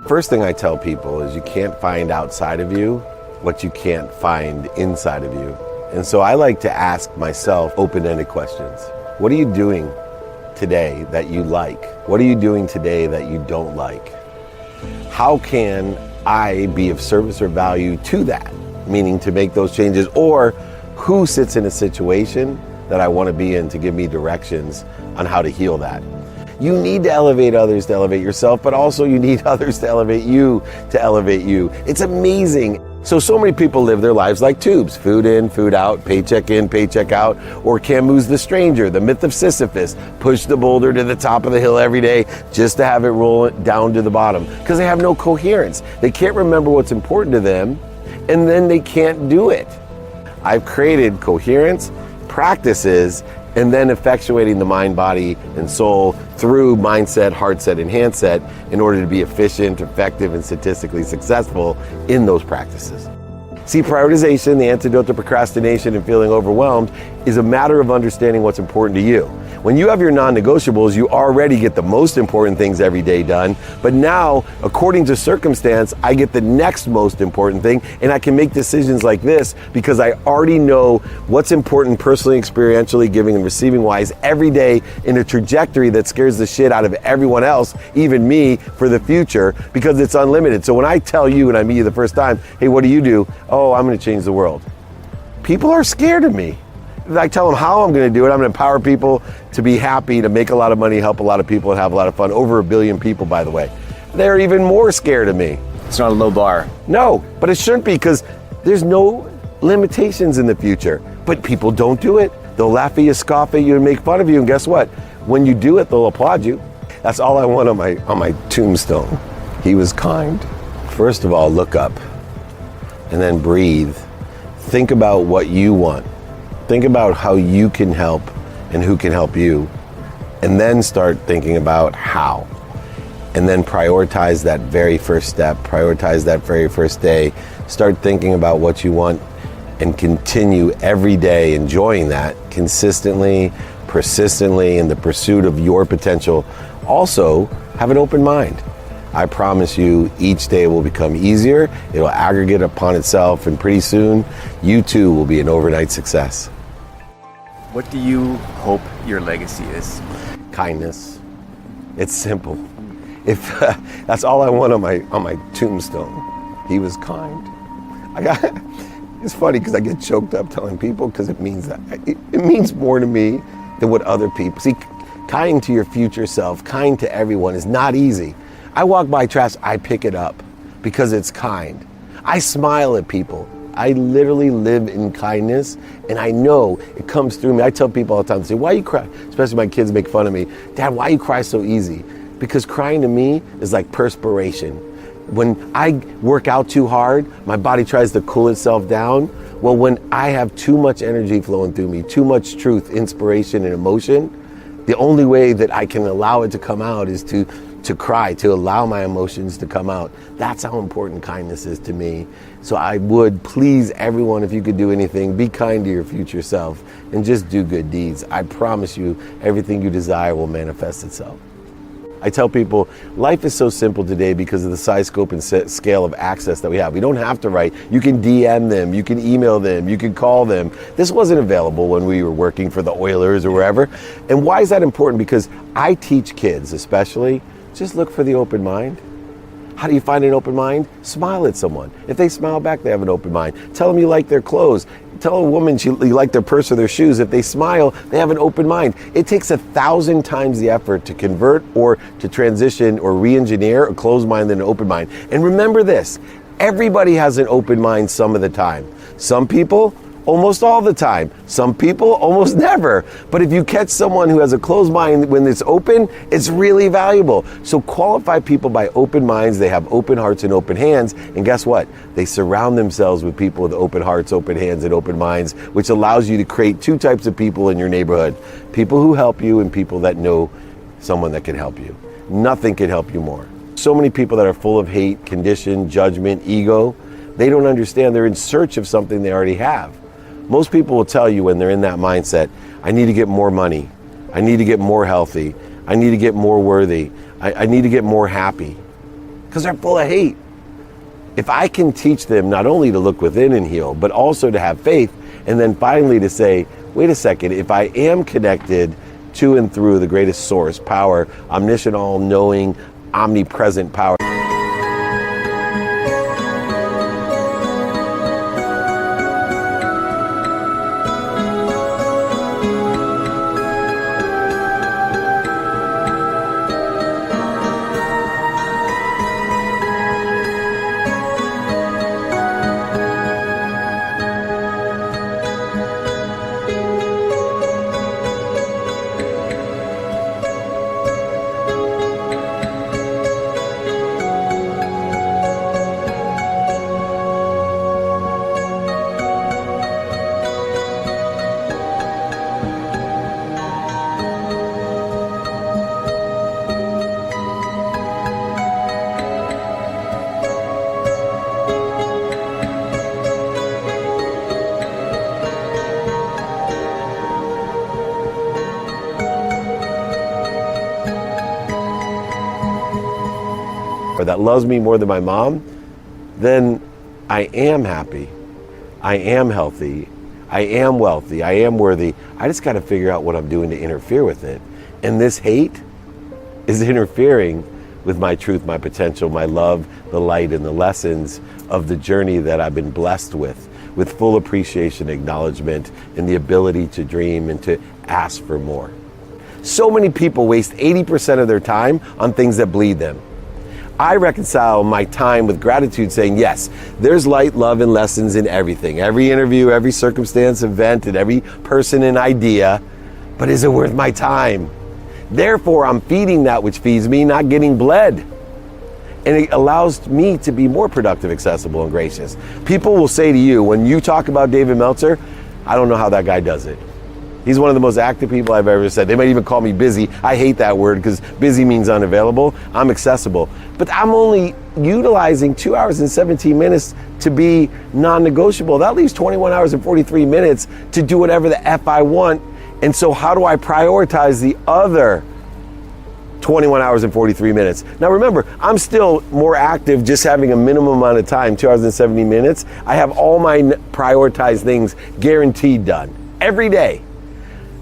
First thing I tell people is you can't find outside of you what you can't find inside of you. And so I like to ask myself open-ended questions. What are you doing today that you like? What are you doing today that you don't like? How can I be of service or value to that? Meaning to make those changes, or who sits in a situation that I want to be in to give me directions on how to heal that. You need to elevate others to elevate yourself, but also you need others to elevate you to elevate you. It's amazing. So many people live their lives like tubes, food in, food out, paycheck in, paycheck out, or Camus' The Stranger, the myth of Sisyphus, push the boulder to the top of the hill every day just to have it roll down to the bottom, because they have no coherence. They can't remember what's important to them, and then they can't do it. I've created coherence, practices, and then effectuating the mind, body, and soul through mindset, heart set, and handset in order to be efficient, effective, and statistically successful in those practices. See, prioritization, the antidote to procrastination and feeling overwhelmed, is a matter of understanding what's important to you. When you have your non-negotiables, you already get the most important things every day done. But now, according to circumstance, I get the next most important thing, and I can make decisions like this because I already know what's important personally, experientially, giving and receiving wise every day in a trajectory that scares the shit out of everyone else, even me, for the future, because it's unlimited. So when I tell you and I meet you the first time, hey, what do you do? Oh, I'm going to change the world. People are scared of me. I tell them how I'm going to do it. I'm going to empower people to be happy, to make a lot of money, help a lot of people, and have a lot of fun. Over 1 billion people, by the way. They're even more scared of me. It's not a low bar. No, but it shouldn't be, because there's no limitations in the future. But people don't do it. They'll laugh at you, scoff at you, and make fun of you. And guess what? When you do it, they'll applaud you. That's all I want on my tombstone. He was kind. First of all, look up and then breathe. Think about what you want. Think about how you can help and who can help you, and then start thinking about how. And then prioritize that very first step, prioritize that very first day. Start thinking about what you want and continue every day enjoying that consistently, persistently, in the pursuit of your potential. Also, have an open mind. I promise you, each day will become easier. It'll aggregate upon itself, and pretty soon, you too will be an overnight success. What do you hope your legacy is? Kindness. It's simple. If that's all I want on my tombstone. He was kind. It's funny because I get choked up telling people, because it means that it means more to me than what other people see. Kind to your future self, kind to everyone is not easy. I walk by trash, I pick it up because it's kind. I smile at people. I literally live in kindness, and I know it comes through me. I tell people all the time, they say, why you cry? Especially my kids make fun of me. Dad, why you cry so easy? Because crying to me is like perspiration. When I work out too hard, my body tries to cool itself down. Well, when I have too much energy flowing through me, too much truth, inspiration, and emotion, the only way that I can allow it to come out is to cry, to allow my emotions to come out. That's how important kindness is to me. So I would please everyone, if you could do anything, be kind to your future self and just do good deeds. I promise you, everything you desire will manifest itself. I tell people, life is so simple today because of the size, scope, and scale of access that we have. We don't have to write. You can DM them, you can email them, you can call them. This wasn't available when we were working for the Oilers or wherever. And why is that important? Because I teach kids, especially, just look for the open mind. How do you find an open mind? Smile at someone. If they smile back, they have an open mind. Tell them you like their clothes. Tell a woman you like their purse or their shoes. If they smile, they have an open mind. It takes 1,000 times the effort to convert or to transition or re-engineer a closed mind than an open mind. And remember this, everybody has an open mind some of the time. Some people, almost all the time. Some people, almost never. But if you catch someone who has a closed mind when it's open, it's really valuable. So qualify people by open minds. They have open hearts and open hands. And guess what? They surround themselves with people with open hearts, open hands, and open minds, which allows you to create two types of people in your neighborhood. People who help you and people that know someone that can help you. Nothing can help you more. So many people that are full of hate, condition, judgment, ego, they don't understand. They're in search of something they already have. Most people will tell you when they're in that mindset, I need to get more money. I need to get more healthy. I need to get more worthy. I need to get more happy. because they're full of hate. If I can teach them not only to look within and heal, but also to have faith, and then finally to say, wait a second, if I am connected to and through the greatest source, power, omniscient, all-knowing, omnipresent power. Or that loves me more than my mom, then I am happy, I am healthy, I am wealthy, I am worthy. I just got to figure out what I'm doing to interfere with it. And this hate is interfering with my truth, my potential, my love, the light, and the lessons of the journey that I've been blessed with full appreciation, acknowledgement, and the ability to dream and to ask for more. So many people waste 80% of their time on things that bleed them. I reconcile my time with gratitude, saying, yes, there's light, love, and lessons in everything. Every interview, every circumstance, event, and every person and idea. But is it worth my time? Therefore, I'm feeding that which feeds me, not getting bled. And it allows me to be more productive, accessible, and gracious. People will say to you, when you talk about David Meltzer, I don't know how that guy does it. He's one of the most active people I've ever said. They might even call me busy. I hate that word because busy means unavailable. I'm accessible. But I'm only utilizing 2 hours and 17 minutes to be non-negotiable. That leaves 21 hours and 43 minutes to do whatever the F I want. And so how do I prioritize the other 21 hours and 43 minutes? Now remember, I'm still more active just having a minimum amount of time, 2 hours and 70 minutes. I have all my prioritized things guaranteed done every day.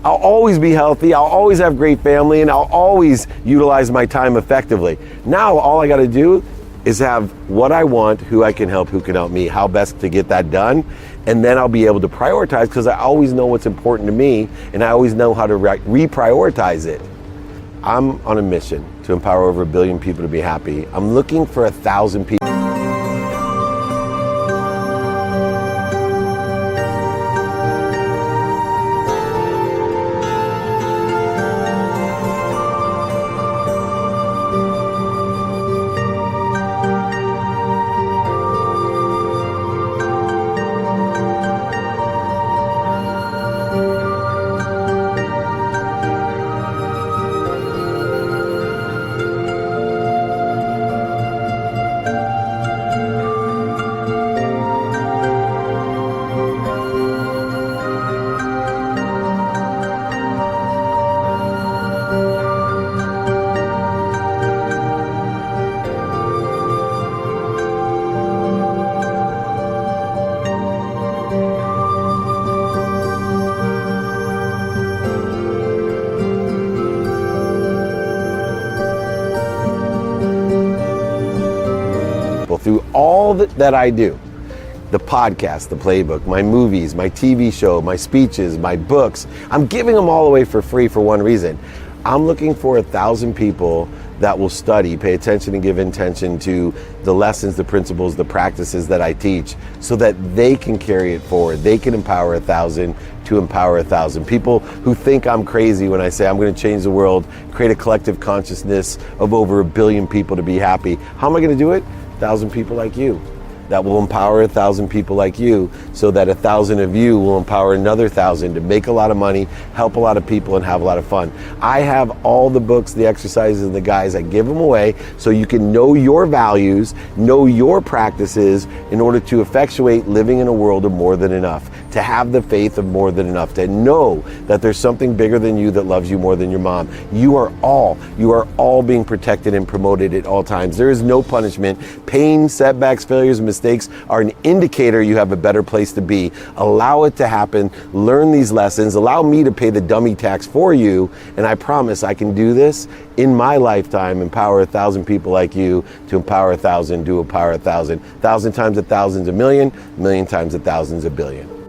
I'll always be healthy, I'll always have great family, and I'll always utilize my time effectively. Now, all I gotta do is have what I want, who I can help, who can help me, how best to get that done, and then I'll be able to prioritize because I always know what's important to me, and I always know how to reprioritize it. I'm on a mission to empower over 1 billion people to be happy. I'm looking for 1,000 people. Through all that I do, the podcast, the playbook, my movies, my TV show, my speeches, my books, I'm giving them all away for free for one reason. I'm looking for 1,000 people that will study, pay attention, and give intention to the lessons, the principles, the practices that I teach so that they can carry it forward. They can empower 1,000 to empower 1,000. People who think I'm crazy when I say I'm going to change the world, create a collective consciousness of over 1 billion people to be happy. How am I going to do it? 1,000 people like you that will empower 1,000 people like you so that 1,000 of you will empower another 1,000 to make a lot of money, help a lot of people, and have a lot of fun. I have all the books, the exercises, and the guides. I give them away so you can know your values, know your practices in order to effectuate living in a world of more than enough. to have the faith of more than enough, to know that there's something bigger than you that loves you more than your mom. You are all being protected and promoted at all times. There is no punishment. Pain, setbacks, failures, and mistakes are an indicator you have a better place to be. Allow it to happen. Learn these lessons. Allow me to pay the dummy tax for you. And I promise I can do this in my lifetime, empower 1,000 people like you to empower 1,000, to empower 1,000. 1,000 times 1,000's a million, million times 1,000's a billion.